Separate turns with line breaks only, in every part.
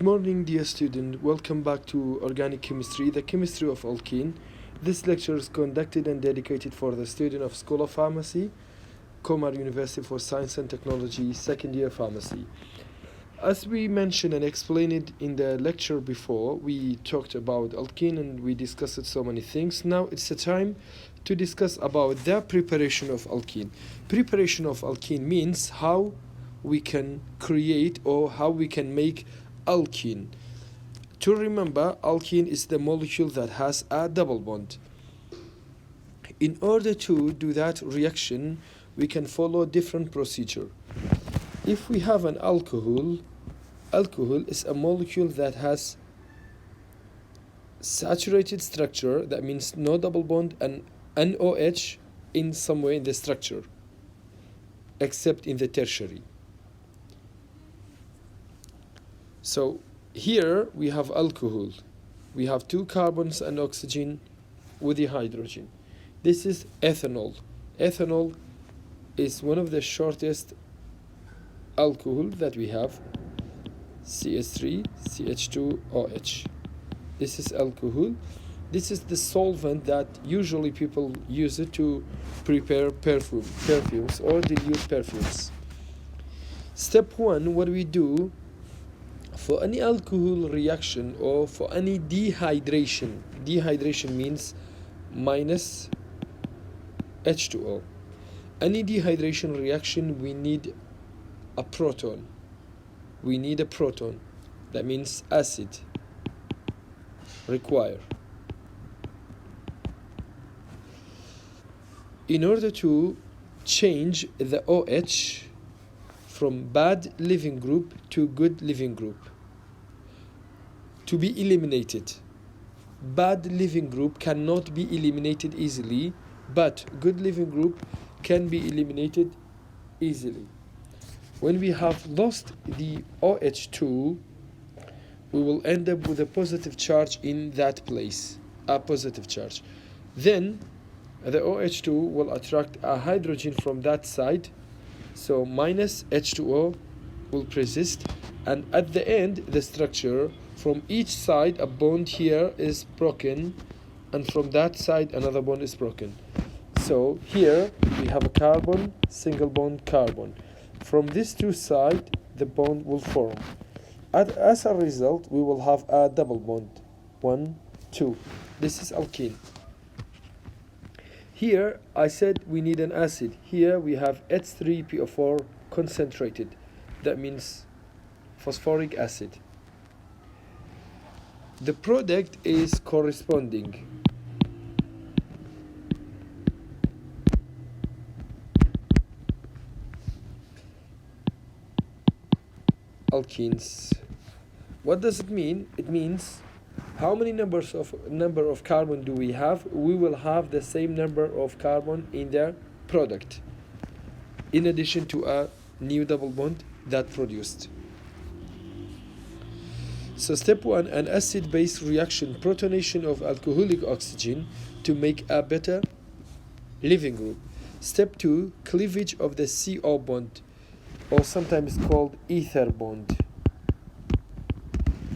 Good morning, dear student. Welcome back to Organic Chemistry, the chemistry of alkene. This lecture is conducted and dedicated for the student of School of Pharmacy, Comar University for Science and Technology, second year pharmacy. As we mentioned and explained it in the lecture before, we talked about alkene and we discussed so many things. Now it's the time to discuss about the preparation of alkene. Preparation of alkene means how we can create or how we can make alkene. To remember, alkene is the molecule that has a double bond. In order to do that reaction, we can follow different procedure. If we have an alcohol is a molecule that has saturated structure, that means no double bond and NOH in some way in the structure, except in the tertiary. So here we have alcohol. We have two carbons and oxygen with the hydrogen. This is ethanol. Ethanol is one of the shortest alcohol that we have. CH3, CH2OH. This is alcohol. This is the solvent that usually people use it to prepare perfumes or dilute perfumes. Step one, what we do for any alcohol reaction or for any dehydration means minus H2O. Any dehydration reaction, we need a proton. That means acid require. In order to change the OH from bad living group to good living group, to be eliminated. Bad living group cannot be eliminated easily, but good living group can be eliminated easily. When we have lost the OH2, we will end up with a positive charge in that place, a positive charge. Then the OH2 will attract a hydrogen from that side, so minus H2O will persist, and at the end the structure from each side, a bond here is broken, and from that side another bond is broken. So here we have a carbon, single bond, carbon. From these two sides the bond will form. As a result, we will have a double bond. 1, 2. This is alkene. Here I said we need an acid. Here we have H3PO4 concentrated. That means phosphoric acid. The product is corresponding. Alkenes. What does it mean? It means how many number of carbon do we have? We will have the same number of carbon in the product, in addition to a new double bond that produced. So step one, an acid-base reaction, protonation of alcoholic oxygen to make a better living group. Step two, cleavage of the CO bond, or sometimes called ether bond.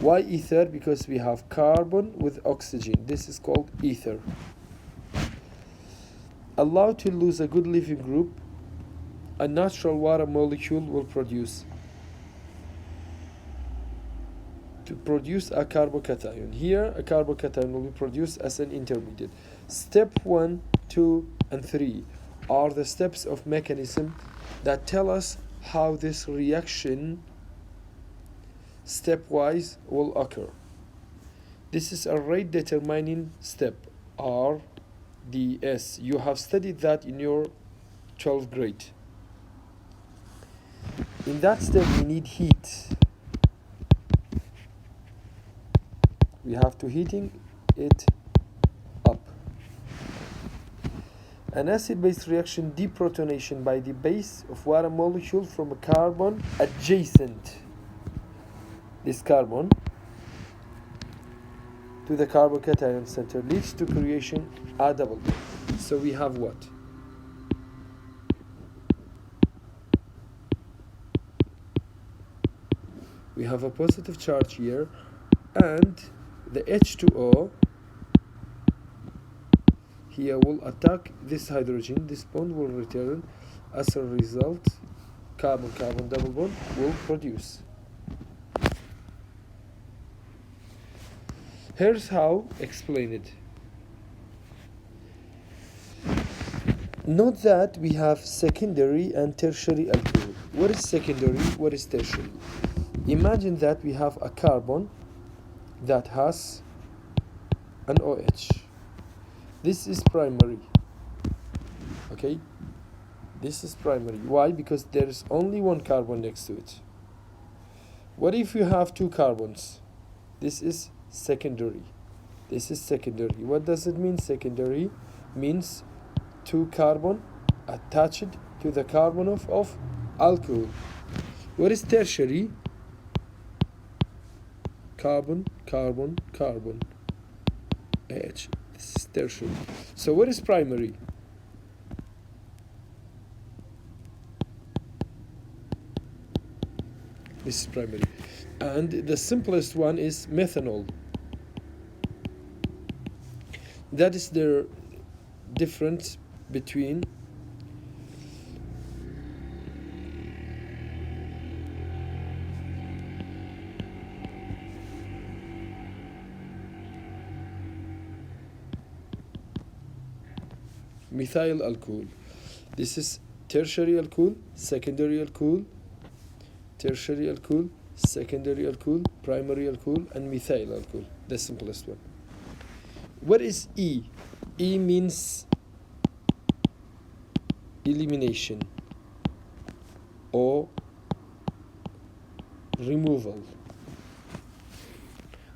Why ether? Because we have carbon with oxygen. This is called ether. Allowed to lose a good living group, a natural water molecule will produce. To produce a carbocation. Here, a carbocation will be produced as an intermediate. Step 1, 2, and 3 are the steps of mechanism that tell us how this reaction stepwise will occur. This is a rate determining step, RDS. You have studied that in your 12th grade. In that step, we need heat. We have to heating it up. An acid-base reaction, deprotonation by the base of water molecule from a carbon adjacent this carbon to the carbocation center leads to creation a double bond. So we have what? we have a positive charge here, and the H2O here will attack this hydrogen. This bond will return. As a result, carbon-carbon double bond will produce. Here's how explain it. Note that we have secondary and tertiary alcohol. What is secondary? What is tertiary? Imagine that we have a carbon that has an OH. This is primary. Okay? This is primary. Why? Because there is only one carbon next to it. What if you have two carbons? This is secondary. This is secondary. What does it mean? Secondary means two carbon attached to the carbon of alcohol. What is tertiary? Carbon, carbon, carbon. H. This is tertiary. So what is primary? This is primary. And the simplest one is methanol. That is the difference between methyl alcohol. This is tertiary alcohol, secondary alcohol, tertiary alcohol, secondary alcohol, primary alcohol, and methyl alcohol, the simplest one. What is E? E means elimination or removal.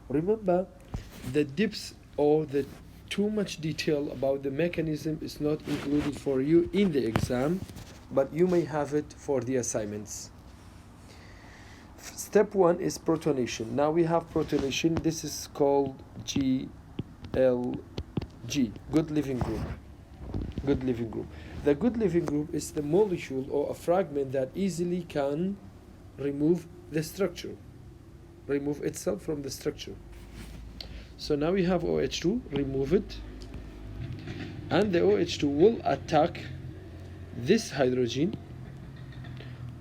Remember, the depths or the too much detail about the mechanism is not included for you in the exam, but you may have it for the assignments. Step 1 is protonation. Now we have protonation. This is called GLG, good living group. Good living group. The good living group is the molecule or a fragment that easily can remove the structure, remove itself from the structure. So now we have OH2, remove it, and the OH2 will attack this hydrogen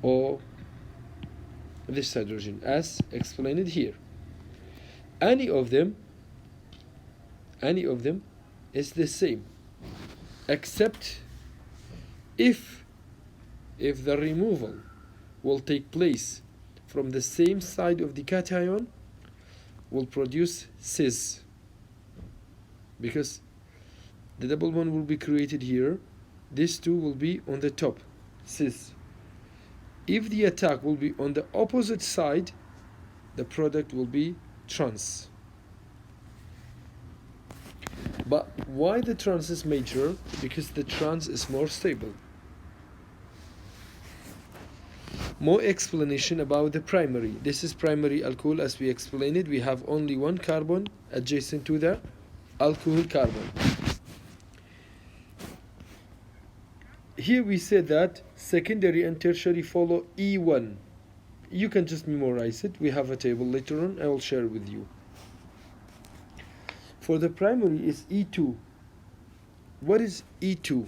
or this hydrogen as explained here. Any of them is the same, except if the removal will take place from the same side of the cation, will produce cis, because the double bond will be created here. These two will be on the top, cis. If the attack will be on the opposite side, the product will be trans. But why the trans is major? Because the trans is more stable. More explanation about the primary. This is primary alcohol. As we explained it, we have only one carbon adjacent to the alcohol carbon. Here we said that secondary and tertiary follow E1. You can just memorize it. We have a table later on. I will share with you. For the primary is E2. What is E2?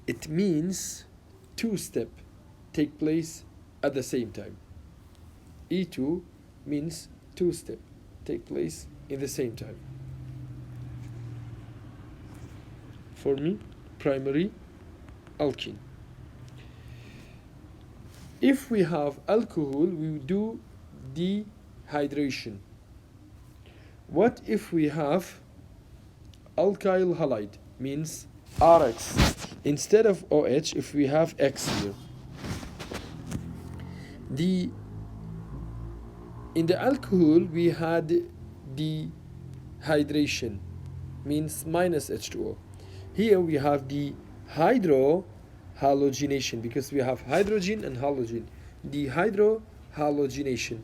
It means two-step take place at the same time. E2 means two-step take place in the same time. For me, primary alkene. If we have alcohol, we do dehydration. What if we have alkyl halide? Means RX. Instead of OH, if we have X here. In the alcohol, we had dehydration, means minus H2O. Here we have the hydrohalogenation, because we have hydrogen and halogen. Dehydrohalogenation.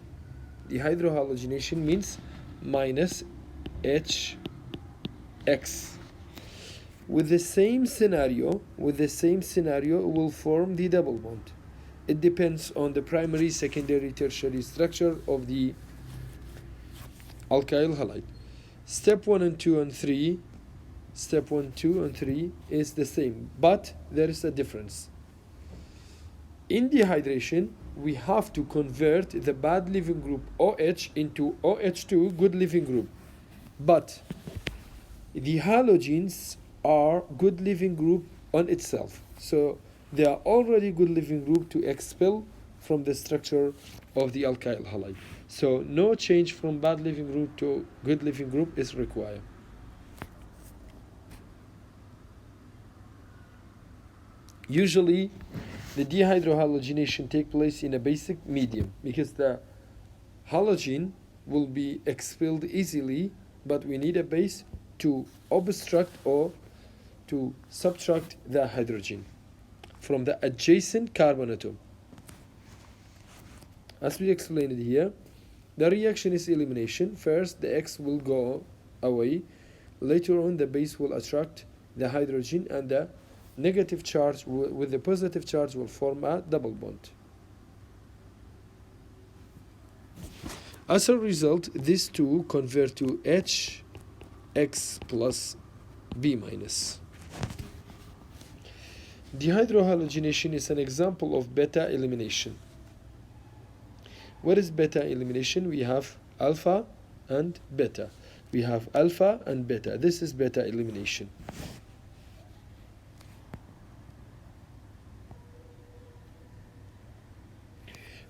Dehydrohalogenation means minus HX. With the same scenario, will form the double bond. it depends on the primary, secondary, tertiary structure of the alkyl halide. Step 1 and 2 and 3, step 1, 2 and 3 is the same, but there is a difference. In dehydration, we have to convert the bad leaving group OH into OH2 good leaving group. But the halogens are good leaving group on itself. So they are already good leaving group to expel from the structure of the alkyl halide. So no change from bad leaving group to good leaving group is required. Usually the dehydrohalogenation takes place in a basic medium because the halogen will be expelled easily, but we need a base to obstruct or to subtract the hydrogen from the adjacent carbon atom. As we explained here, the reaction is elimination. First, the X will go away. Later on, the base will attract the hydrogen, and the negative charge with the positive charge will form a double bond. As a result, these two convert to HX plus B minus. Dehydrohalogenation is an example of beta elimination. What is beta elimination? We have alpha and beta. We have alpha and beta. This is beta elimination.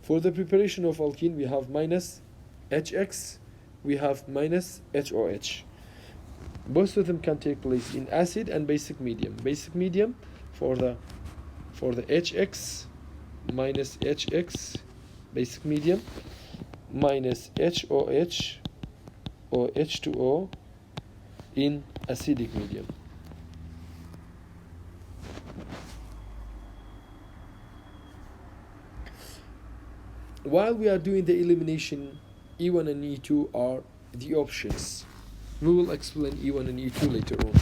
For the preparation of alkene, we have minus HX, we have minus HOH. Both of them can take place in acid and basic medium. Basic medium for the HX minus HX, basic medium, minus HOH or H2O in acidic medium. While we are doing the elimination, E1 and E2 are the options. We will explain E1 and E2 later on.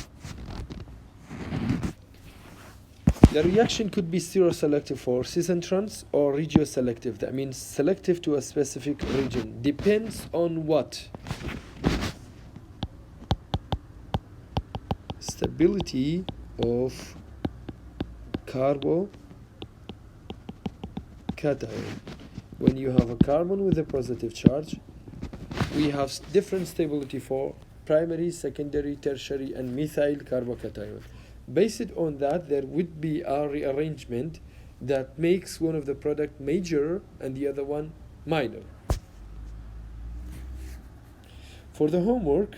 The reaction could be stereoselective for cis-trans or regioselective. That means selective to a specific region. Depends on what? Stability of carbocation. When you have a carbon with a positive charge, we have different stability for primary, secondary, tertiary, and methyl carbocation. Based on that, there would be a rearrangement that makes one of the product major and the other one minor. For the homework,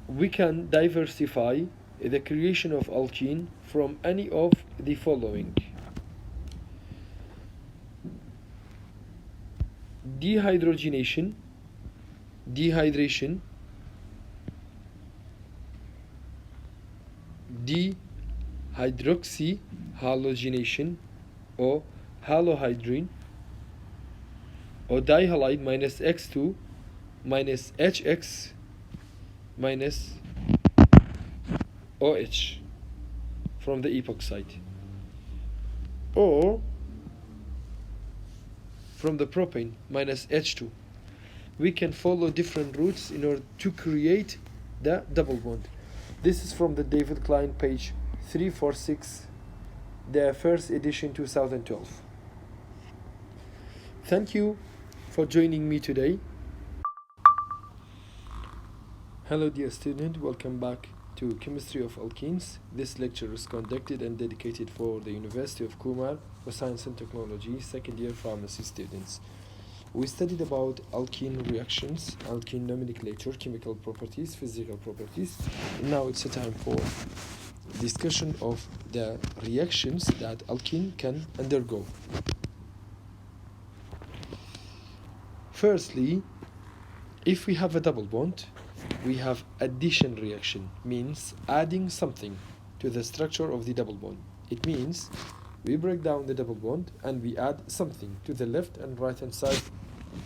we can diversify the creation of alkene from any of the following: dehydrogenation, dehydration, dehydroxyhalogenation or halohydrin, or dihalide minus X2 minus HX minus OH from the epoxide, or from the propane minus H2. We can follow different routes in order to create the double bond. This is from the David Klein, page 346, the first edition 2012. Thank you for joining me today. Hello dear student, welcome back to Chemistry of Alkenes. This lecture is conducted and dedicated for the University of Kumar for Science and Technology second year pharmacy students. We studied about alkene reactions, alkene nomenclature, chemical properties, physical properties. Now it's a time for discussion of the reactions that alkene can undergo. Firstly, if we have a double bond, we have addition reaction, means adding something to the structure of the double bond. It means we break down the double bond and we add something to the left and right hand side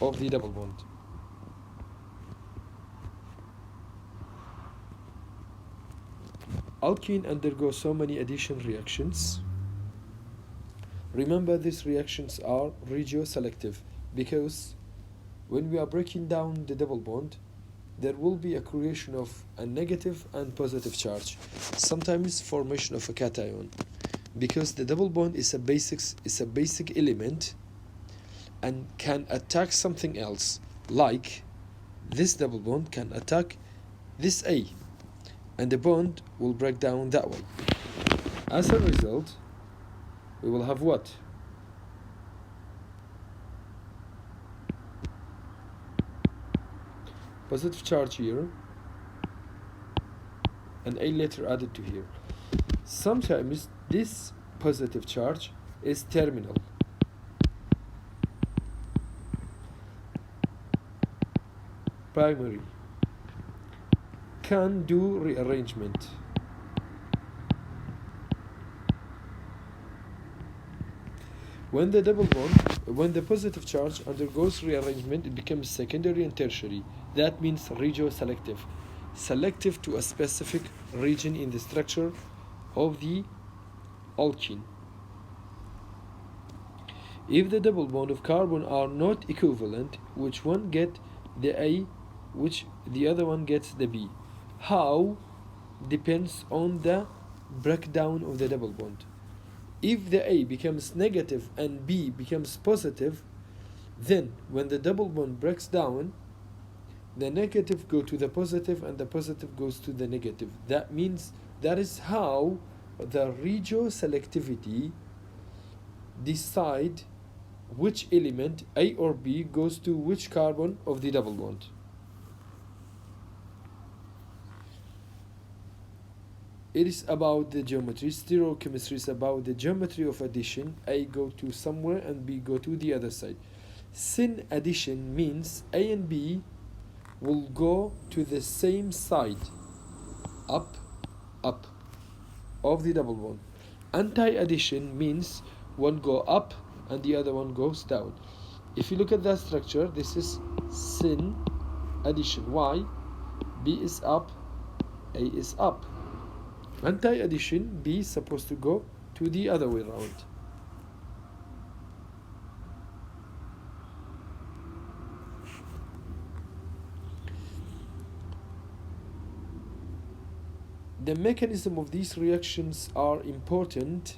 of the double bond. Alkene undergo so many addition reactions. Remember, these reactions are regioselective because when we are breaking down the double bond, there will be a creation of a negative and positive charge, sometimes formation of a cation, because the double bond is a basic element and can attack something else, like this double bond can attack this A, and the bond will break down that way. As a result, we will have what? Positive charge here, and A letter added to here. Sometimes this positive charge is terminal. Primary. Can do rearrangement. When the positive charge undergoes rearrangement, it becomes secondary and tertiary. That means regioselective, selective to a specific region in the structure of the alkene. If the double bond of carbon are not equivalent, which one get the A, which the other one gets the B? How? Depends on the breakdown of the double bond. If the A becomes negative and B becomes positive, then when the double bond breaks down, the negative go to the positive and the positive goes to the negative. That means that is how the regioselectivity decide which element, A or B, goes to which carbon of the double bond. It is about the geometry. Stereochemistry is about the geometry of addition. A go to somewhere and B go to the other side. Syn addition means A and B will go to the same side, up, of the double bond. Anti-addition means one go up and the other one goes down. If you look at that structure, this is syn addition. Why? B is up, A is up. Anti-addition, B is supposed to go to the other way around. The mechanism of these reactions are important,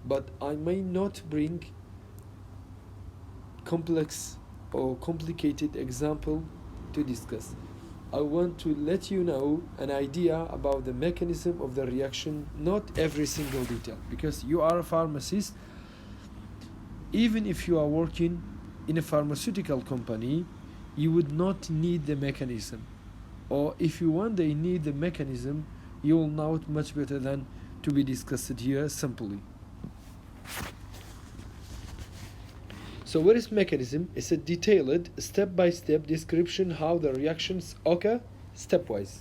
but I may not bring complex or complicated example to discuss. I want to let you know an idea about the mechanism of the reaction, not every single detail, because you are a pharmacist. Even if you are working in a pharmaceutical company, you would not need the mechanism. Or if you one day need the mechanism, you will know it much better than to be discussed here simply. So what is mechanism? It's a detailed, step-by-step description how the reactions occur stepwise.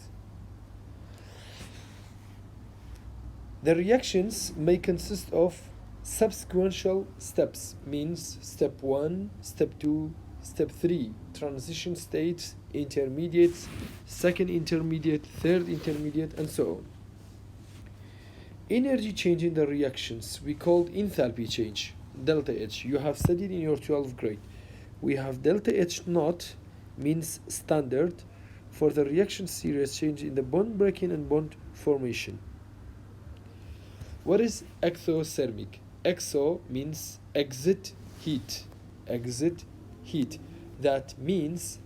The reactions may consist of subsequential steps, means step 1, step 2, step 3, transition states, intermediates, second intermediate, third intermediate, and so on. Energy change in the reactions we called enthalpy change, delta H. You have studied in your 12th grade. We have delta H naught, means standard, for the reaction series change in the bond breaking and bond formation. What is exothermic? Exo means exit heat. Exit heat. That means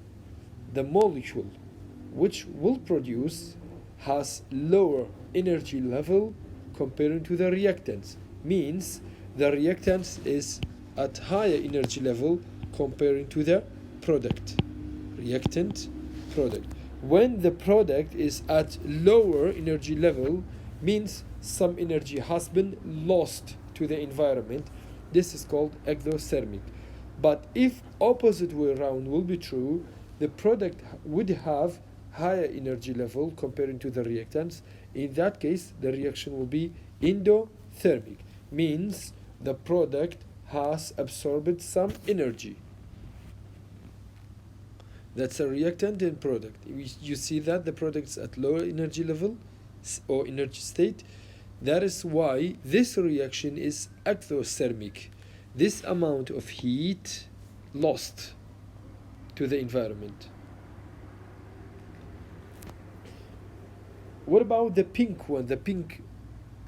the molecule which will produce has lower energy level comparing to the reactants. Means the reactants is at higher energy level comparing to the product. Reactant, product. When the product is at lower energy level, means some energy has been lost to the environment. This is called exothermic. But if opposite way around will be true, the product would have higher energy level comparing to the reactants. In that case, the reaction will be endothermic. Means the product has absorbed some energy. That's a reactant and product. You see that the product is at lower energy level, or energy state. That is why this reaction is exothermic. This amount of heat lost to the environment. What about the pink one, the pink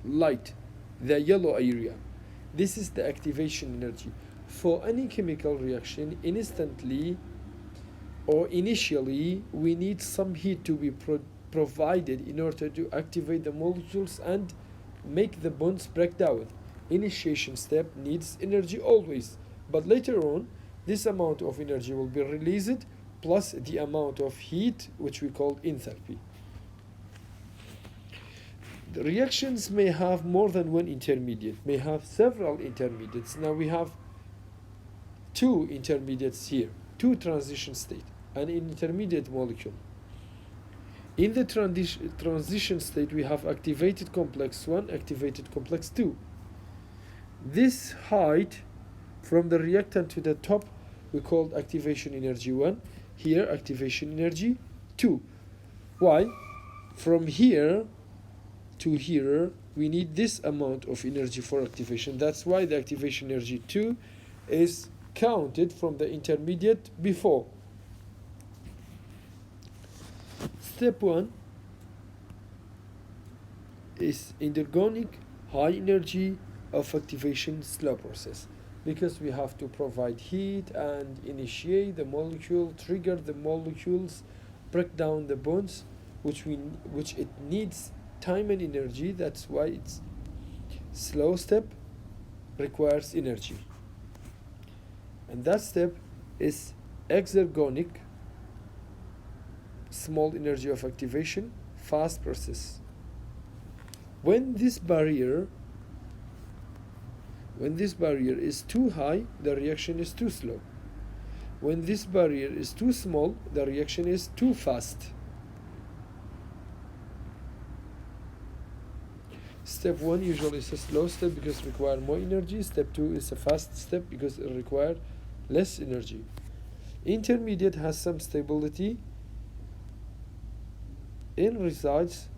light, the yellow area? This is the activation energy. For any chemical reaction, instantly or initially, we need some heat to be provided in order to activate the molecules and make the bonds break down. Initiation step needs energy always, but later on, this amount of energy will be released plus the amount of heat, which we call enthalpy. The reactions may have more than one intermediate, may have several intermediates. Now we have two intermediates here, two transition states, an intermediate molecule. In the transition state, we have activated complex 1, activated complex 2. This height from the reactant to the top, we called activation energy 1. Here, activation energy 2. Why? From here to here, we need this amount of energy for activation. That's why the activation energy 2 is counted from the intermediate before. Step 1 is endergonic high energy of activation slow process, because we have to provide heat and initiate the molecule, trigger the molecules, break down the bonds, which it needs time and energy. That's why it's slow step, requires energy. And that step is exergonic, small energy of activation, fast process. When this barrier is too high, the reaction is too slow. When this barrier is too small, the reaction is too fast. Step 1 usually is a slow step because it requires more energy. Step 2 is a fast step because it requires less energy. Intermediate has some stability and resides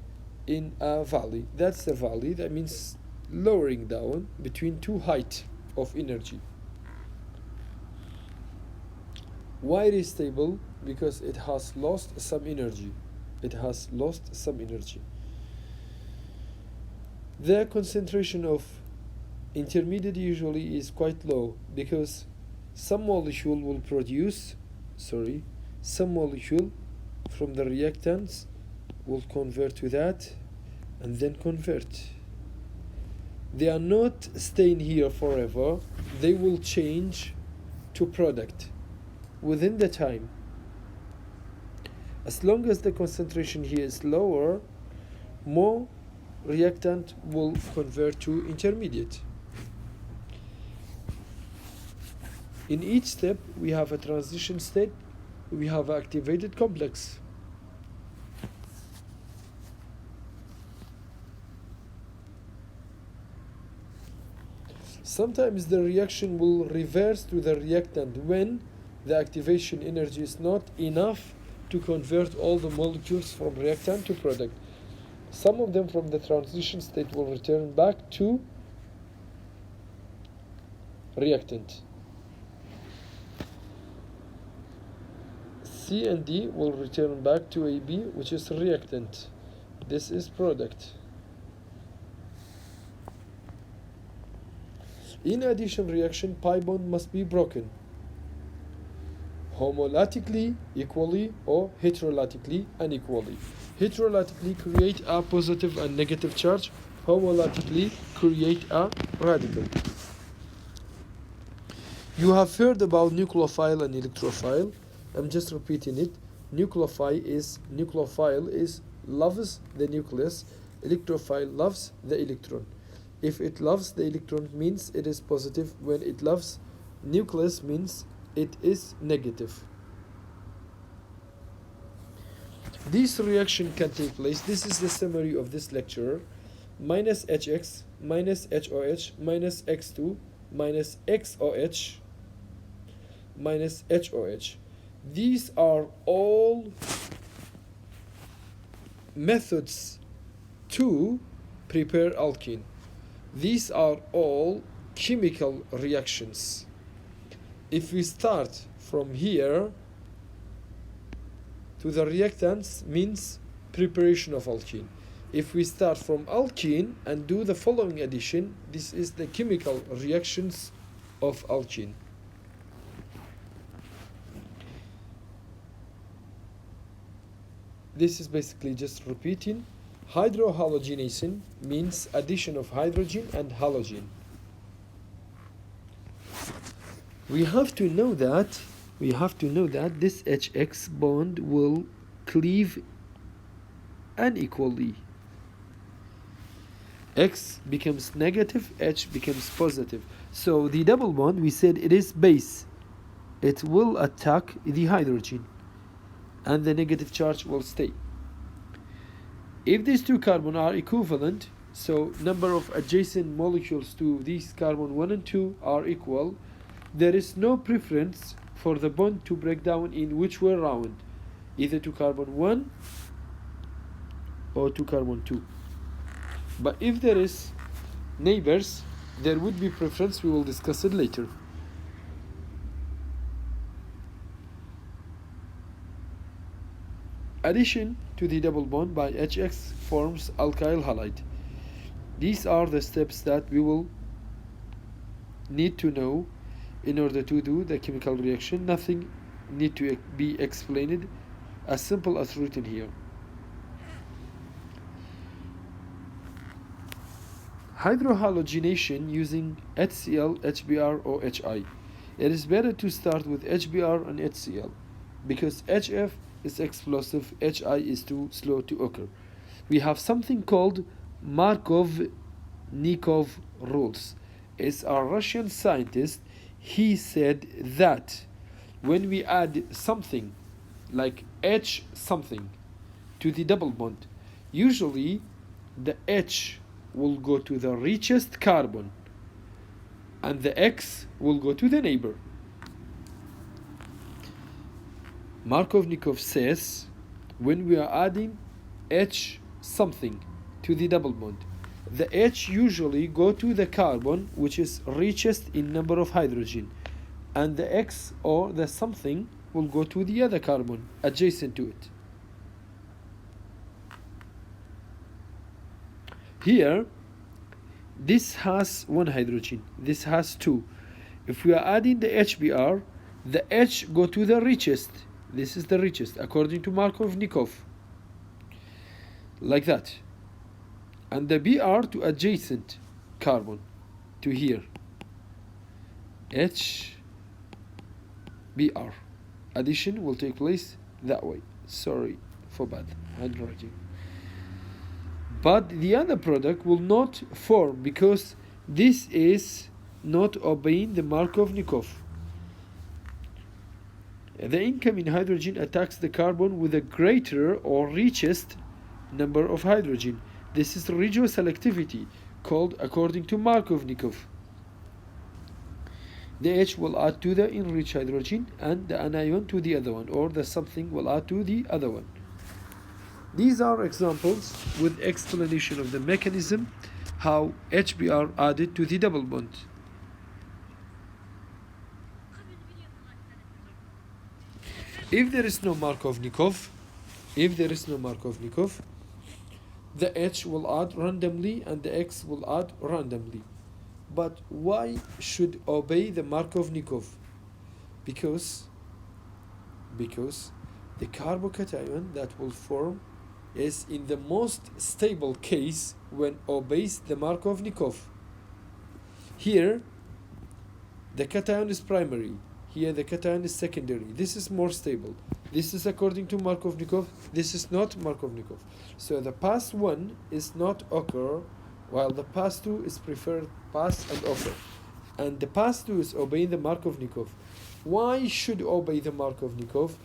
in a valley. That's the valley. That means lowering down between two heights of energy. Why it is stable? Because it has lost some energy. The concentration of intermediate usually is quite low because some molecule from the reactants will convert to that and then convert. They are not staying here forever. They will change to product within the time. As long as the concentration here is lower, more reactant will convert to intermediate. In each step, we have a transition state, we have an activated complex. Sometimes the reaction will reverse to the reactant when the activation energy is not enough to convert all the molecules from reactant to product. Some of them from the transition state will return back to reactant. C and D will return back to AB, which is reactant. This is product. In addition reaction, pi bond must be broken homolytically, equally, or heterolytically, unequally. Heterolytically create a positive and negative charge. Homolytically create a radical. You have heard about nucleophile and electrophile. I'm just repeating it. Nucleophile is loves the nucleus. Electrophile loves the electron. If it loves the electron, means it is positive. When it loves nucleus, means it is negative. This reaction can take place. This is the summary of this lecture. Minus HX, minus HOH, minus X2, minus XOH, minus HOH. These are all methods to prepare alkene. These are all chemical reactions. If we start from here to the reactants, means preparation of alkene. If we start from alkene and do the following addition, this is the chemical reactions of alkene. This is basically just repeating. Hydrohalogenation means addition of hydrogen and halogen. We have to know that this HX bond will cleave unequally. X becomes negative, H becomes positive. So the double bond, we said it is base. It will attack the hydrogen and the negative charge will stay. If these two carbon are equivalent, so number of adjacent molecules to these carbon 1 and 2 are equal, there is no preference for the bond to break down in which way round, either to carbon 1 or to carbon 2. But if there is neighbors, there would be preference. We will discuss it later. Addition to the double bond by HX forms alkyl halide. These are the steps that we will need to know in order to do the chemical reaction. Nothing need to be explained, as simple as written here. Hydrohalogenation using HCl, HBr or HI. It is better to start with HBr and HCl because HF is explosive, HI is too slow to occur. We have something called Markov-Nikov rules. It's a Russian scientist. He said that when we add something like H something to the double bond, usually the H will go to the richest carbon and the X will go to the neighbor. Markov-Nikov says when we are adding H something to the double bond, the H usually go to the carbon which is richest in number of hydrogen, and the X or the something will go to the other carbon adjacent to it. Here, this has one hydrogen, this has two. If we are adding the HBr, the H go to the richest. This is the richest according to Markov-Nikov, like that, and the Br to adjacent carbon to here, HBr. Addition will take place that way. Sorry for bad handwriting. But the other product will not form because this is not obeying the Markov-Nikov. The incoming hydrogen attacks the carbon with a greater or richest number of hydrogen. This is regioselectivity, called according to Markov-Nikov. The H will add to the enriched hydrogen and the anion to the other one, or the something will add to the other one. These are examples with explanation of the mechanism how HBr added to the double bond. If there is no Markov-Nikov, the H will add randomly and the X will add randomly. But why should obey the Markov-Nikov? Because the carbocation that will form is in the most stable case when obeys the Markov-Nikov. Here, the cation is primary. Here, the cation is secondary. This is more stable. This is according to Markov-Nikov. This is not Markov-Nikov. So the pass 1 is not occur, while the pass 2 is preferred pass and occur. And the pass 2 is obeying the Markov-Nikov. Why should obey the Markov-Nikov?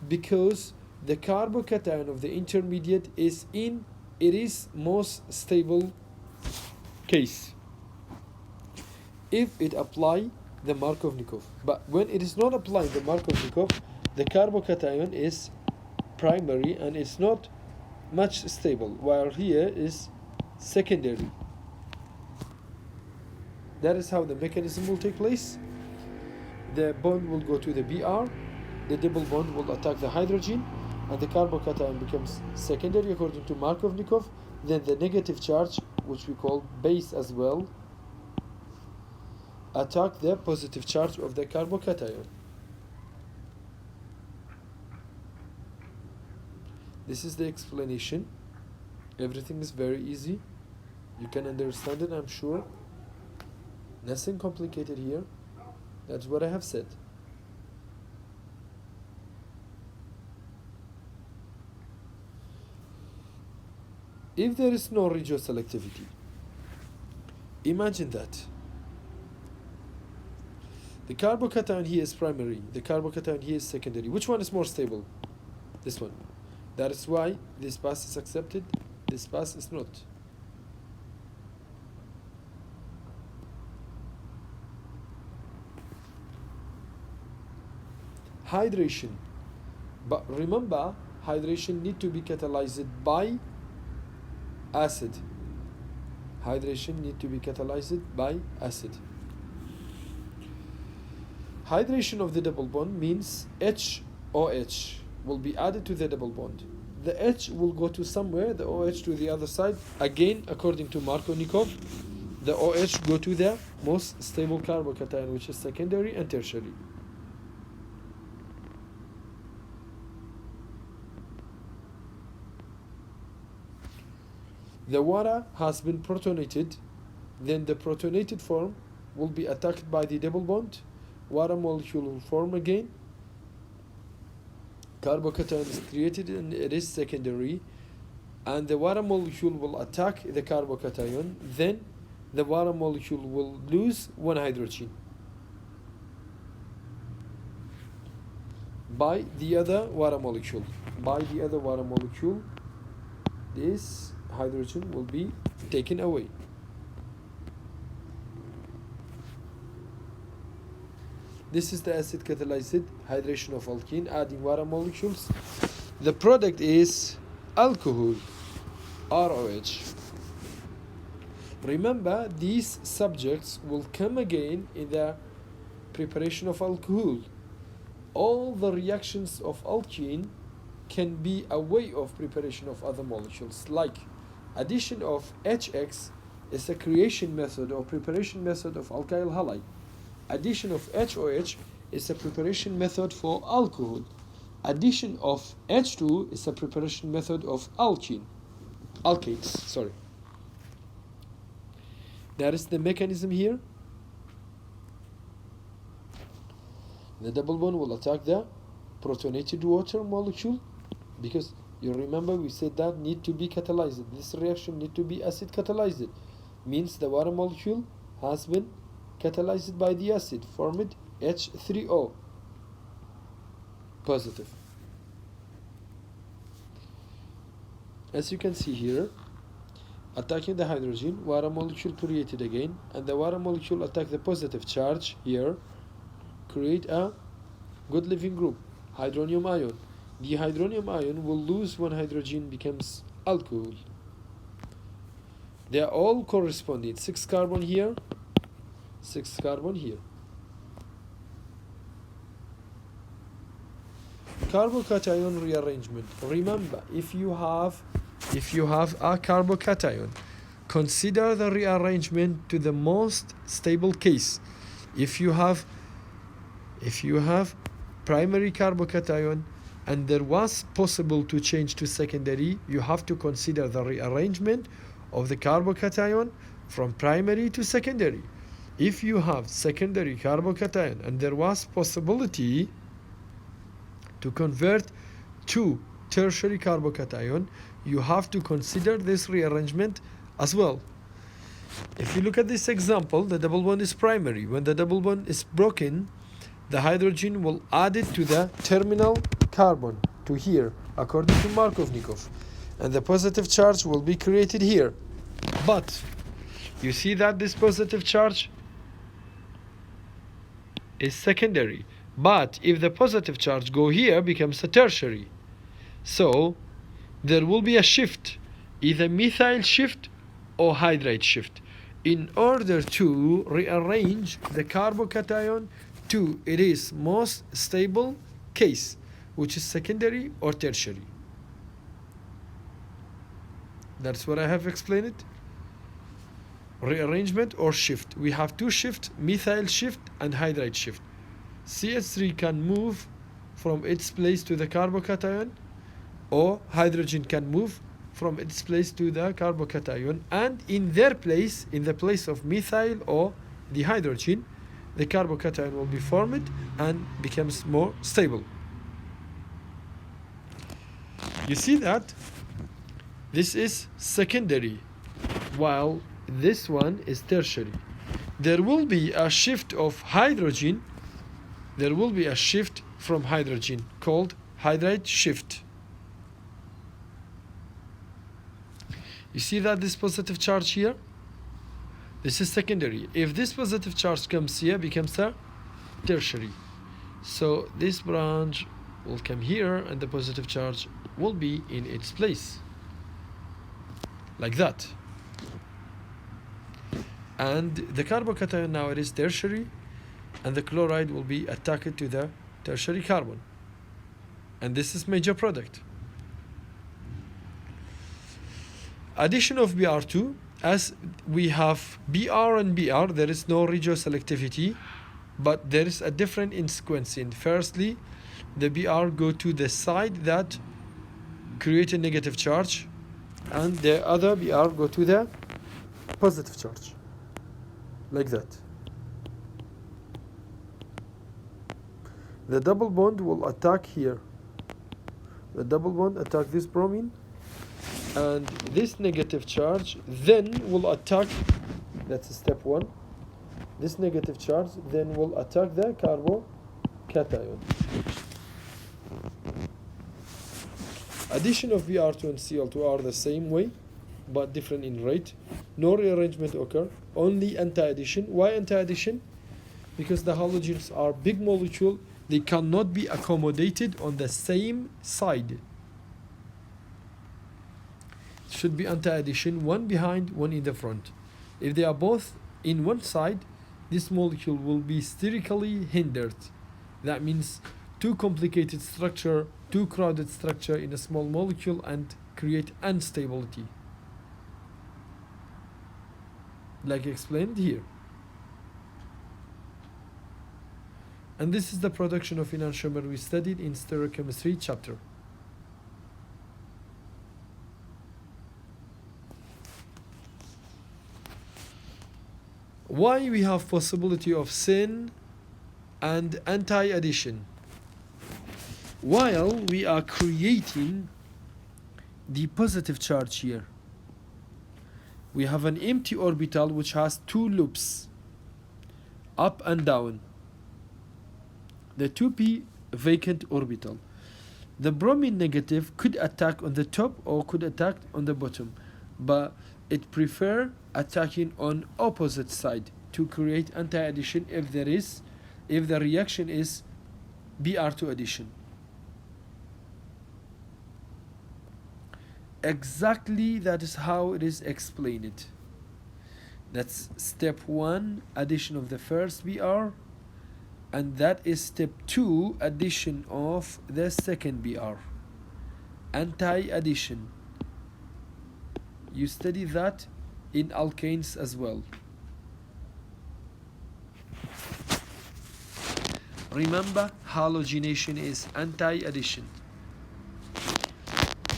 Because the carbocation of the intermediate is in it is most stable case if it apply the Markov-Nikov. But when it is not applying the Markov-Nikov, the carbocation is primary and it's not much stable, while here is secondary. That is how the mechanism will take place. The bond will go to the Br, the double bond will attack the hydrogen, and the carbocation becomes secondary according to Markovnikov. Then the negative charge, which we call base as well, attack the positive charge of the carbocation. This is the explanation. Everything is very easy. You can understand it, I'm sure. Nothing complicated here. That's what I have said. If there is no regioselectivity, imagine that the carbocation here is primary, the carbocation here is secondary. Which one is more stable? This one. That is why this pass is accepted, this pass is not. Hydration. But remember, hydration need to be catalyzed by acid. Hydration need to be catalyzed by acid. Hydration of the double bond means HOH will be added to the double bond. The H will go to somewhere, the OH to the other side. Again, according to Markovnikov, the OH go to the most stable carbocation, which is secondary and tertiary. The water has been protonated, then the protonated form will be attacked by the double bond. Water molecule will form again. Carbocation is created and it is secondary, and the water molecule will attack the carbocation. Then the water molecule will lose one hydrogen by the other water molecule. By the other water molecule, this hydrogen will be taken away. This is the acid catalyzed hydration of alkene, adding water molecules. The product is alcohol, ROH. Remember, these subjects will come again in the preparation of alcohol. All the reactions of alkene can be a way of preparation of other molecules, like addition of HX is a creation method or preparation method of alkyl halide. Addition of HOH is a preparation method for alcohol. Addition of H2 is a preparation method of alkanes. That is the mechanism here. The double bond will attack the protonated water molecule, because you remember we said that need to be catalyzed. This reaction need to be acid catalyzed. Means the water molecule has been catalyzed by the acid, formed H3O positive. As you can see here, attacking the hydrogen, water molecule created again, and the water molecule attack the positive charge here, create a good living group, hydronium ion. The hydronium ion will lose one hydrogen, becomes alcohol. They are all corresponding. 6 carbon here, 6 carbon here. Carbocation rearrangement. Remember, if you have a carbocation, consider the rearrangement to the most stable case. If you have primary carbocation and there was possible to change to secondary, you have to consider the rearrangement of the carbocation from primary to secondary. If you have secondary carbocation and there was possibility to convert to tertiary carbocation, you have to consider this rearrangement as well. If you look at this example, the double bond is primary. When the double bond is broken, the hydrogen will add it to the terminal carbon, to here, according to Markovnikov, and the positive charge will be created here. But you see that this positive charge is secondary, but if the positive charge go here, becomes a tertiary. So there will be a shift, either methyl shift or hydride shift in order to rearrange the carbocation to its most stable case, which is secondary or tertiary. That's what I have explained. Rearrangement or shift. We have two shifts, methyl shift and hydride shift. CH3 can move from its place to the carbocation, or hydrogen can move from its place to the carbocation, and in their place, in the place of methyl or the hydrogen, the carbocation will be formed and becomes more stable. You see that this is secondary, while this one is tertiary. There will be a shift of hydrogen. There will be a shift from hydrogen called hydride shift. You see that this positive charge here? This is secondary. If this positive charge comes here, becomes a tertiary. So this branch will come here and the positive charge will be in its place. Like that. And the carbocation now it is tertiary, and the chloride will be attacked to the tertiary carbon. And this is major product. Addition of Br2, as we have Br and Br, there is no regioselectivity, but there is a different in sequencing. Firstly, the Br go to the side that create a negative charge, and the other Br go to the positive charge, like that. The double bond will attack here. The double bond attack this bromine, and this negative charge then will attack, that's step 1, this negative charge then will attack the carbocation. Addition of Br2 and Cl2 are the same way, but different in rate. No rearrangement occur, only anti-addition. Why anti-addition? Because the halogens are big molecule, they cannot be accommodated on the same side. It should be anti-addition, one behind, one in the front. If they are both in one side, this molecule will be sterically hindered. That means too complicated structure, too crowded structure in a small molecule, and create instability, like explained here. And this is the production of enantiomer we studied in stereochemistry chapter. Why we have possibility of syn and anti-addition? While we are creating the positive charge here, we have an empty orbital which has two loops, up and down. The 2p vacant orbital. The bromine negative could attack on the top or could attack on the bottom, but it prefer attacking on opposite side to create anti-addition if the reaction is Br2 addition. Exactly that is how it is explained. That's step 1, addition of the first Br, and that is step 2, addition of the second Br. Anti-addition. You study that in alkanes as well. Remember, halogenation is anti-addition.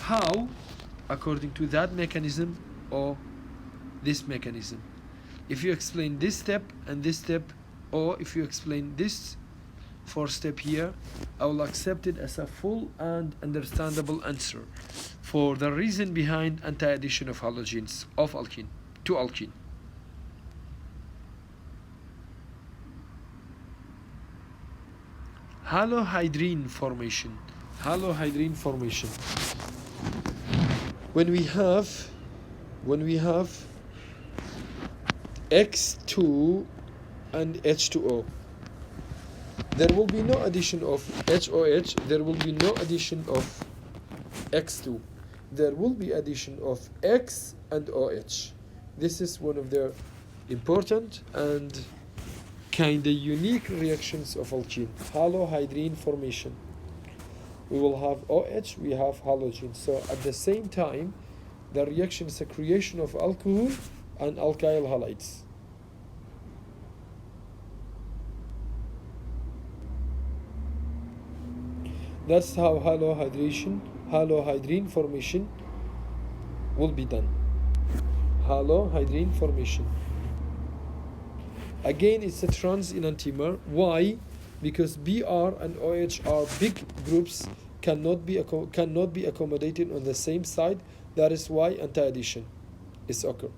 How? According to that mechanism or this mechanism. If you explain this step and this step, or if you explain this 4 step here, I will accept it as a full and understandable answer for the reason behind anti-addition of halogens of alkene to alkene. Halohydrine formation. Halohydrine formation. When we have X2 and H2O, there will be no addition of HOH, there will be no addition of X2. There will be addition of X and OH. This is one of the important and kind of unique reactions of alkene, halohydrine formation. We will have OH, we have halogen. So at the same time, the reaction is a creation of alcohol and alkyl halides. That's how halohydrine formation will be done. Halohydrine formation. Again, it's a trans enantiomer. Why? Because Br and OH are big groups, cannot be accommodated on the same side. That is why anti-addition is occur.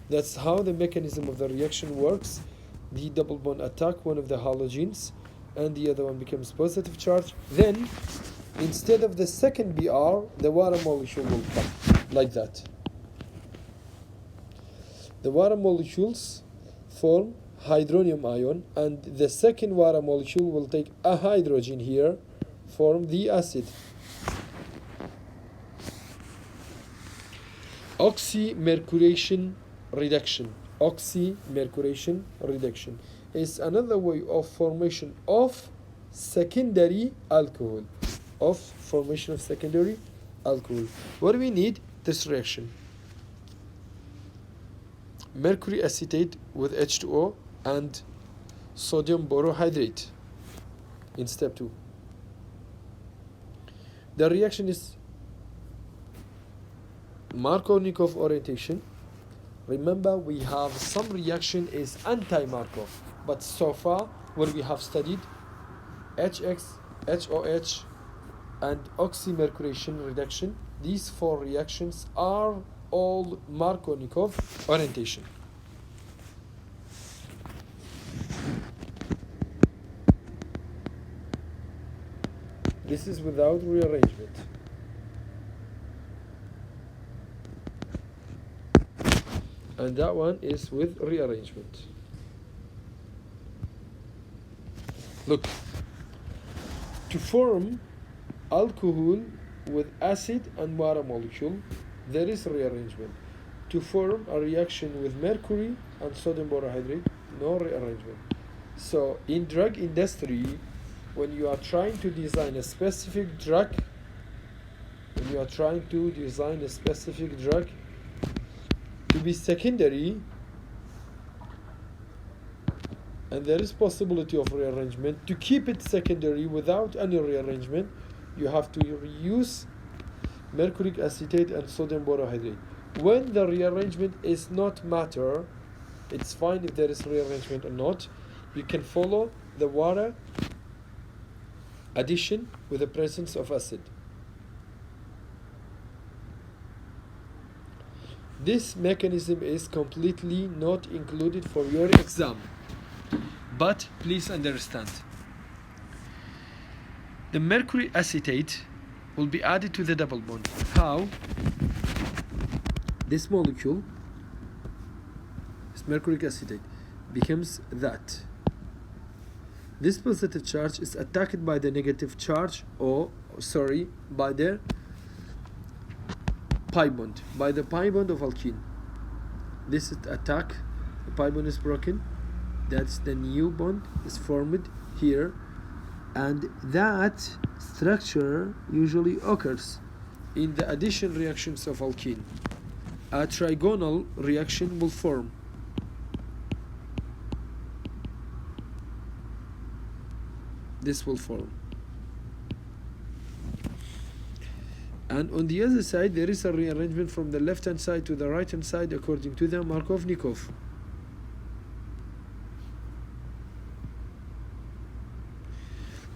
That's how the mechanism of the reaction works. The double bond attack one of the halogens, and the other one becomes positive charge. Then, instead of the second Br, the water molecule will come, like that. The water molecules form hydronium ion, and the second water molecule will take a hydrogen here, form the acid. Oxymercuration reduction. Oxymercuration reduction is another way of formation of secondary alcohol. What do we need? This reaction. Mercury acetate with H2O and sodium borohydrate in step 2. The reaction is Markovnikov orientation. Remember, we have some reaction is anti-Markov, but so far what we have studied, HX, HOH, and oxymercuration reduction, these 4 reactions are all Markovnikov orientation. This is without rearrangement. And that one is with rearrangement. Look, to form alcohol with acid and water molecule, there is rearrangement. To form a reaction with mercury and sodium borohydrate, no rearrangement. So in drug industry, when you are trying to design a specific drug, to be secondary, and there is possibility of rearrangement, to keep it secondary without any rearrangement, you have to reuse mercuric acetate and sodium borohydrate. When the rearrangement is not matter, it's fine if there is rearrangement or not. You can follow the water addition with the presence of acid. This mechanism is completely not included for your exam, but please understand. The mercury acetate will be added to the double bond. How? This molecule, this mercuric acetate, becomes that. This positive charge is attacked by the negative charge, by the pi bond, by the pi bond of alkene. This is attack, the pi bond is broken, that's the new bond is formed here, and that structure usually occurs in the addition reactions of alkene. A trigonal reaction will form. This will form. And on the other side, there is a rearrangement from the left-hand side to the right-hand side according to the Markovnikov.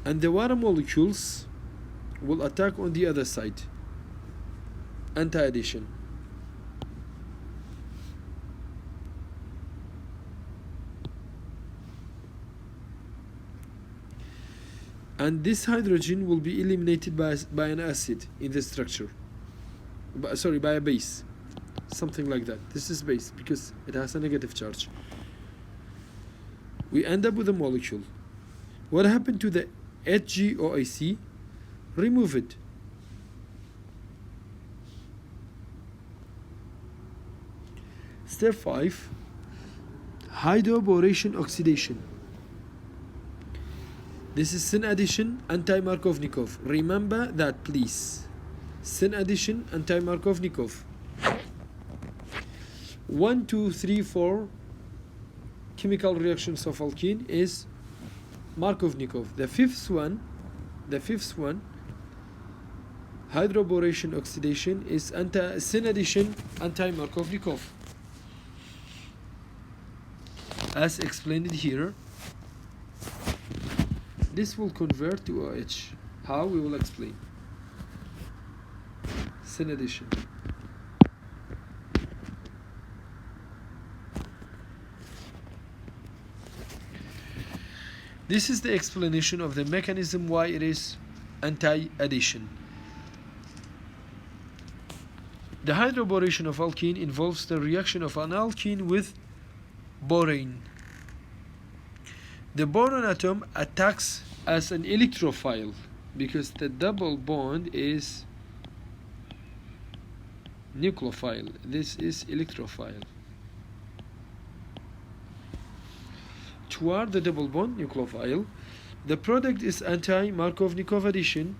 And the water molecules will attack on the other side. Anti-addition. And this hydrogen will be eliminated by an acid in the structure. By a base. Something like that. This is base because it has a negative charge. We end up with a molecule. What happened to the HGOAC? Remove it. Step 5, hydroboration oxidation. This is syn addition, anti-Markovnikov. Remember that, please. Syn addition, anti-Markovnikov. 1, 2, 3, 4 chemical reactions of alkene is Markovnikov. The fifth one, hydroboration oxidation, is syn addition, anti-Markovnikov. As explained here, this will convert to OH. How? We will explain. Syn addition. This is the explanation of the mechanism why it is anti-addition. The hydroboration of alkene involves the reaction of an alkene with borane. The boron atom attacks as an electrophile because the double bond is nucleophile. This is electrophile. Toward the double bond, nucleophile, the product is anti-Markovnikov addition.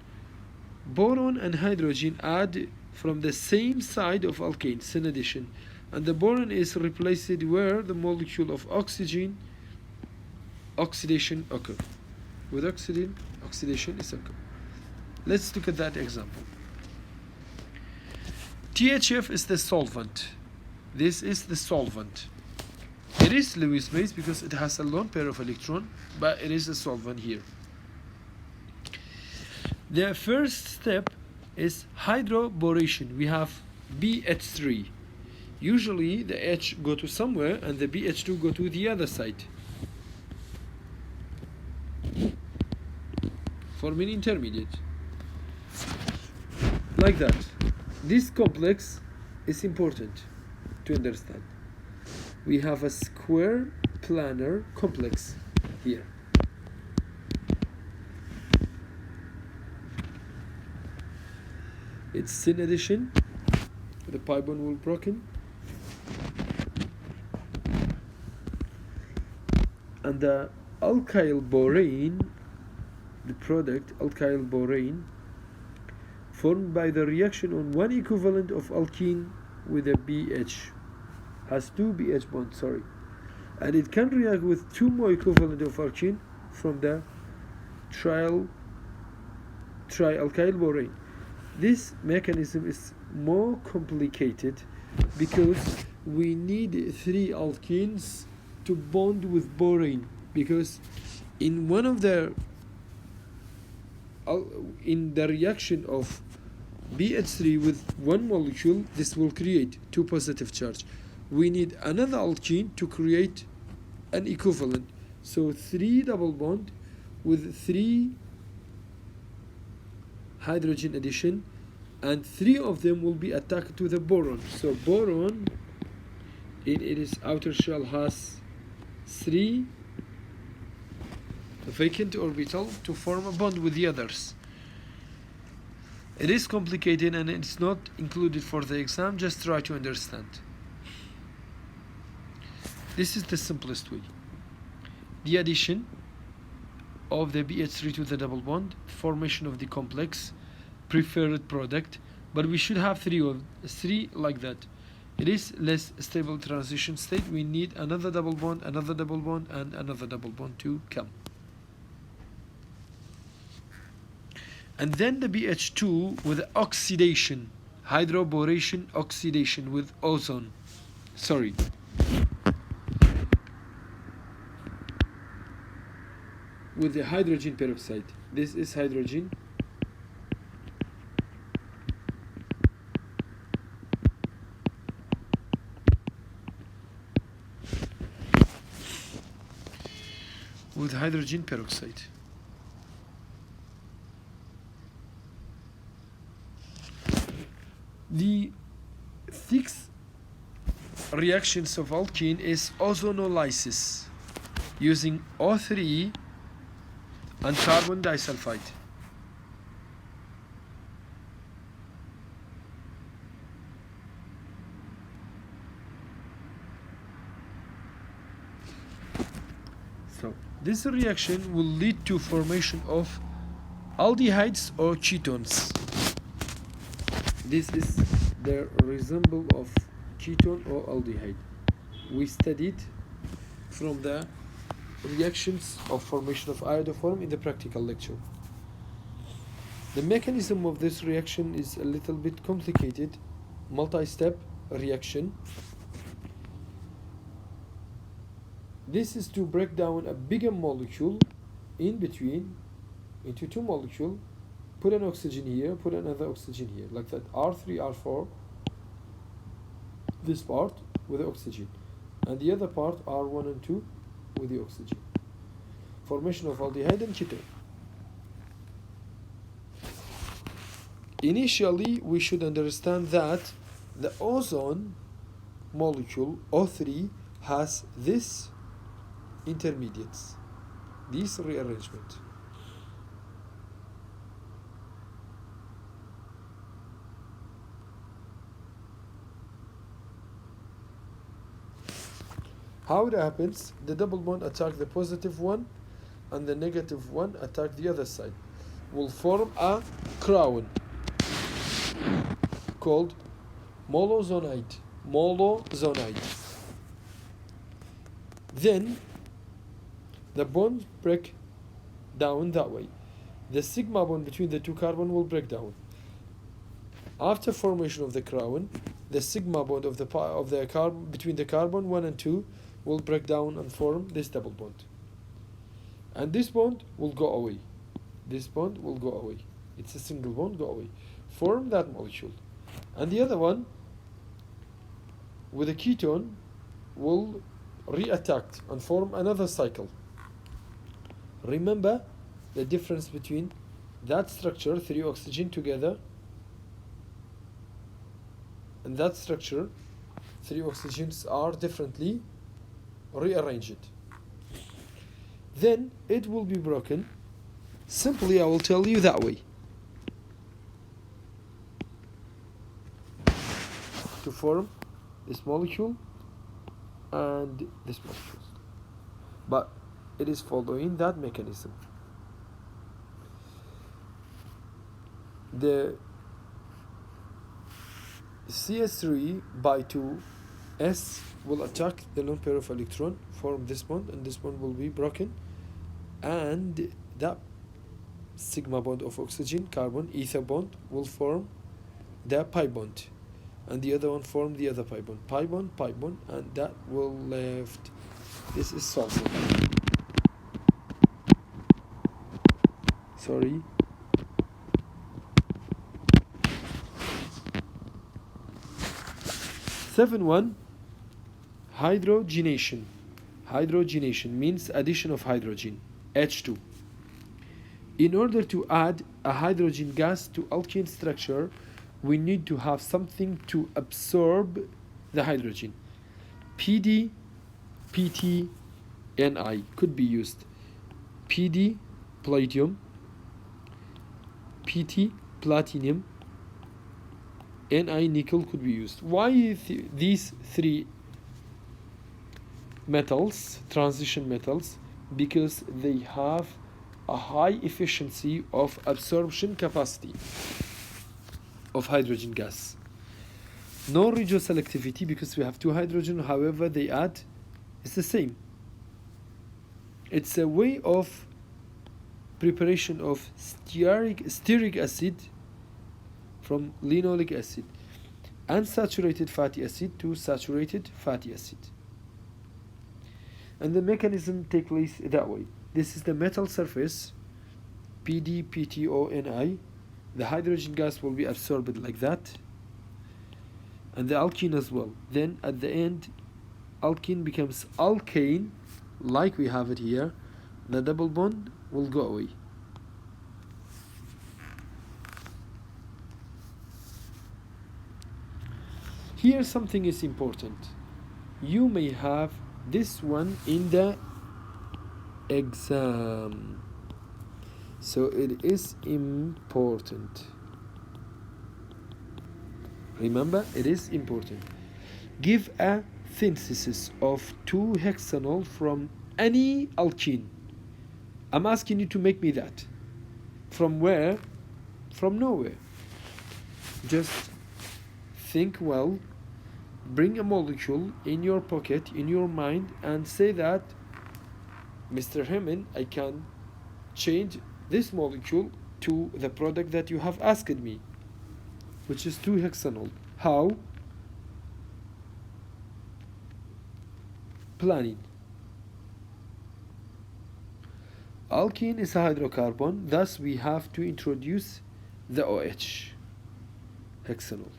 Boron and hydrogen add from the same side of alkane, syn addition, and the boron is replaced where the molecule of oxygen oxidation occur. With oxygen, oxidation is occur. Let's look at that example. THF is the solvent. This is the solvent. It is Lewis base because it has a lone pair of electron, but it is a solvent here. The first step is hydroboration. We have BH3. Usually the H go to somewhere and the BH2 go to the other side. Forming intermediate. Like that. This complex is important to understand. We have a square planar complex here. It's syn addition. The pi bond will broken. And the alkyl borane, the product alkyl borane, formed by the reaction on one equivalent of alkene with a BH, has two BH bonds, and it can react with two more equivalent of alkene from the trialkyl borane. This mechanism is more complicated because we need three alkenes to bond with borane, because in one of the in the reaction of BH3 with one molecule, this will create two positive charge. We need another alkene to create an equivalent. So 3 double bond with 3 hydrogen addition, and 3 of them will be attacked to the boron. So boron in its outer shell has 3 vacant orbital to form a bond with the others. It is complicated and it's not included for the exam, just try to understand. This is the simplest way. The addition of the BH3 to the double bond, formation of the complex, preferred product, but we should have 3 like that. It is less stable transition state. We need another double bond, and another double bond to come. And then the BH2 with oxidation, hydroboration oxidation with ozone. With the hydrogen peroxide. This is hydrogen. With hydrogen peroxide. The sixth reactions of alkene is ozonolysis using O3 and carbon disulfide. This reaction will lead to formation of aldehydes or ketones. This is the resemble of ketone or aldehyde. We studied from the reactions of formation of iodoform in the practical lecture. The mechanism of this reaction is a little bit complicated, multi-step reaction. This is to break down a bigger molecule in between into two molecules, put an oxygen here, put another oxygen here, like that, R3, R4, this part with the oxygen, and the other part R1 and 2 with the oxygen. Formation of aldehyde and ketone. Initially, we should understand that the ozone molecule, O3, has this intermediates, this rearrangement. How it happens? The double bond attack the positive one and the negative one attack the other side. Will form a crown called molozonide. Then the bonds break down that way. The sigma bond between the two carbon will break down. After formation of the crown, the sigma bond of the carbon between the carbon 1 and 2 will break down and form this double bond. And this bond will go away. This bond will go away. It's a single bond, go away. Form that molecule. And the other one, with a ketone, will reattack and form another cycle. Remember the difference between that structure, 3 oxygen together, and that structure, 3 oxygens are differently rearranged. Then it will be broken. Simply, I will tell you that way. To form this molecule and this molecule. But it is following that mechanism. The CS3 by 2S will attack the lone pair of electron, form this bond, and this bond will be broken, and that sigma bond of oxygen, carbon, ether bond will form the pi bond, and the other one form the other pi bond, and that will left. This is sulfur. Sorry. Seven one. Hydrogenation. Hydrogenation means addition of hydrogen, H2. In order to add a hydrogen gas to alkene structure, we need to have something to absorb the hydrogen. PD, PT, Ni could be used. PD, palladium, PT, platinum, Ni, nickel could be used. Why these three metals, transition metals? Because they have a high efficiency of absorption capacity of hydrogen gas. No regioselectivity because we have two hydrogen, however they add, it's the same. It's a way of preparation of stearic acid from linoleic acid, unsaturated fatty acid to saturated fatty acid. And the mechanism takes place that way. This is the metal surface, PD, PTO, Ni. The hydrogen gas will be absorbed like that, and the alkene as well. Then at the end, alkene becomes alkane, like we have it here. The double bond will go away. Here something is important. You may have this one in the exam, so it is important. Remember, it is important. Give a synthesis of 2-hexanol from any alkene. I'm asking you to make me that. From where? From nowhere. Just think well, bring a molecule in your pocket, in your mind, and say that, Mr. Hammond, I can change this molecule to the product that you have asked me, which is 2-hexanol. How? Planning. Alkene is a hydrocarbon, thus we have to introduce the OH, hexanol,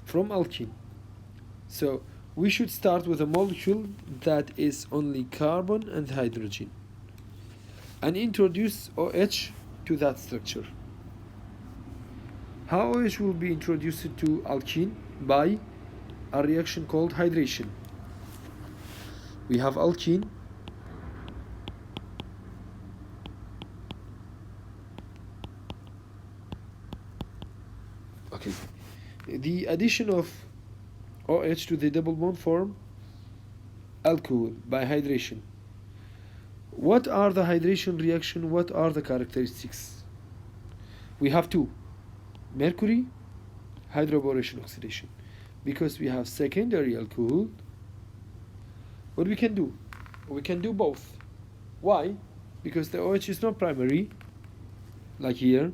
from alkene. So we should start with a molecule that is only carbon and hydrogen and introduce OH to that structure. How OH will be introduced to alkene? By a reaction called hydration. We have alkene, okay. The addition of OH to the double bond form alcohol by hydration. What are the hydration reaction? What are the characteristics? We have two: mercury, hydroboration oxidation. Because we have secondary alcohol, what we can do? We can do both. Why? Because the OH is not primary, like here.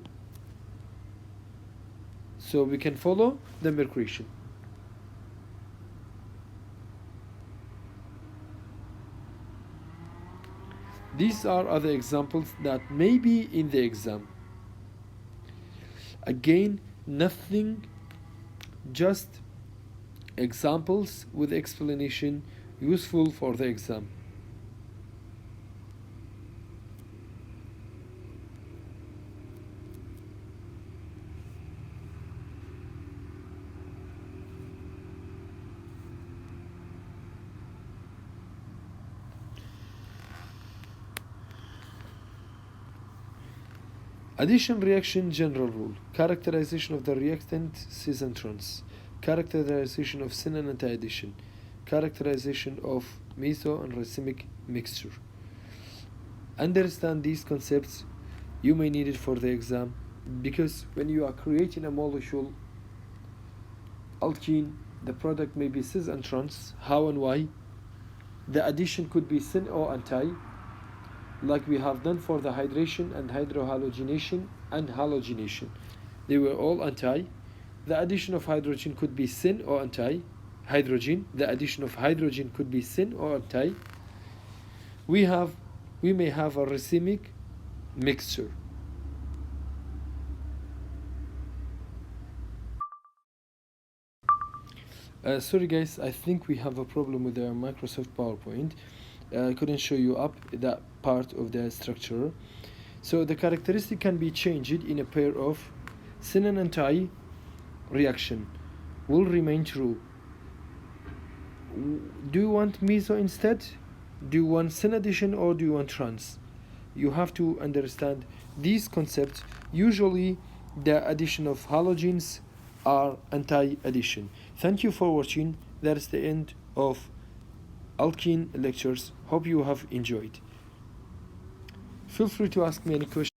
So we can follow the mercuration. These are other examples that may be in the exam. Again, nothing, just examples with explanation useful for the exam. Addition reaction general rule. Characterization of the reactant cis and trans. Characterization of syn and anti-addition. Characterization of meso and racemic mixture. Understand these concepts. You may need it for the exam, because when you are creating a molecule alkene, the product may be cis and trans. How and why? The addition could be syn or anti, like we have done for the hydration and hydrohalogenation and halogenation. They were all anti. The addition of hydrogen could be syn or anti. Hydrogen. The addition of hydrogen could be syn or anti. We may have a racemic mixture. Sorry guys, I think we have a problem with the Microsoft PowerPoint. I couldn't show you up that part of the structure. So the characteristic can be changed in a pair of syn and anti reaction will remain true. Do you want meso instead? Do you want syn addition or do you want trans? You have to understand these concepts. Usually the addition of halogens are anti-addition. Thank you for watching. That's the end of alkene lectures. Hope you have enjoyed. Feel free to ask me any questions.